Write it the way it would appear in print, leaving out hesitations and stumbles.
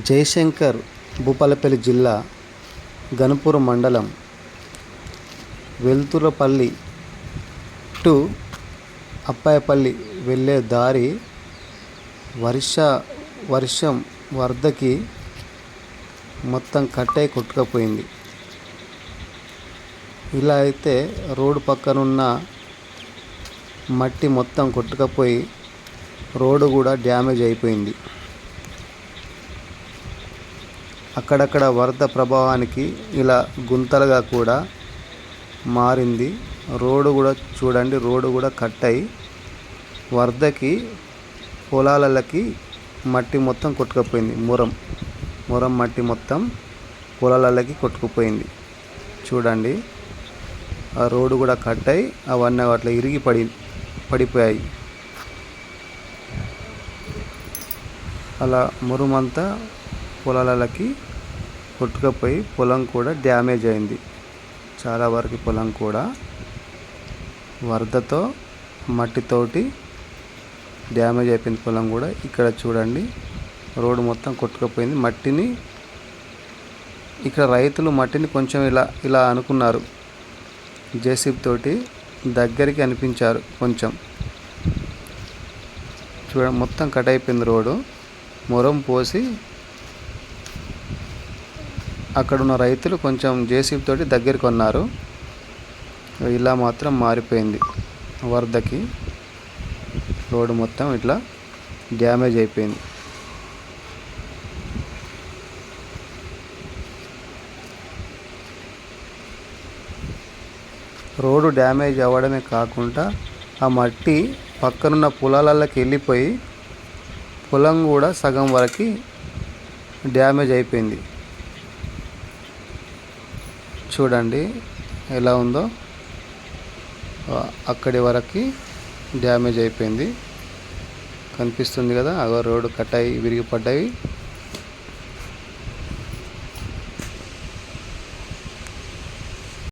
జయశంకర్ భూపాలపల్లి జిల్లా గణపురం మండలం వెల్తురపల్లి టు అప్పాయపల్లి వెళ్ళే దారి వర్షం వరదకి మొత్తం కట్టై కొట్టుకుపోయింది. ఇలా అయితే రోడ్డు పక్కనున్న మట్టి మొత్తం కొట్టుకుపోయి రోడ్డు కూడా డ్యామేజ్ అయిపోయింది. అక్కడక్కడ వరద ప్రభావానికి ఇలా గుంతలుగా కూడా మారింది. రోడ్డు కూడా చూడండి, రోడ్డు కూడా కట్ అయి వరదకి పొలాలకి మట్టి మొత్తం కొట్టుకుపోయింది. మురం మట్టి మొత్తం పొలాలకి కొట్టుకుపోయింది. చూడండి, ఆ రోడ్డు కూడా కట్ అయి అవన్నీ అట్లా ఇరిగి పడిపోయాయి. అలా మురుమంతా పొలాలకి కొట్టుకుపోయి పొలం కూడా డ్యామేజ్ అయింది. చాలా వరకు పొలం కూడా వరదతో మట్టితోటి డ్యామేజ్ అయిపోయింది. పొలం కూడా ఇక్కడ చూడండి, రోడ్డు మొత్తం కొట్టుకుపోయింది. మట్టిని ఇక్కడ రైతులు మట్టిని కొంచెం ఇలా అనుకున్నారు, జేసీబీ తోటి దగ్గరికి అనిపించారు. కొంచెం చూడండి, మొత్తం కట్ అయిపోయింది రోడ్డు. మొరం పోసి అక్కడున్న రైతులు కొంచెం జేసీబీ తోటి దగ్గరికి కొన్నారు. ఇలా మాత్రం మారిపోయింది. వరదకి రోడ్డు మొత్తం ఇట్లా డ్యామేజ్ అయిపోయింది. రోడ్డు డ్యామేజ్ అవ్వడమే కాకుండా ఆ మట్టి పక్కనున్న పొలాలకి వెళ్ళిపోయి పొలం కూడా సగం వరకు డ్యామేజ్ అయిపోయింది. చూడండి ఎలా ఉందో, అక్కడి వరకు డ్యామేజ్ అయిపోయింది. కనిపిస్తుంది కదా, రోడ్డు కట్ అయి విరిగిపడ్డాయి.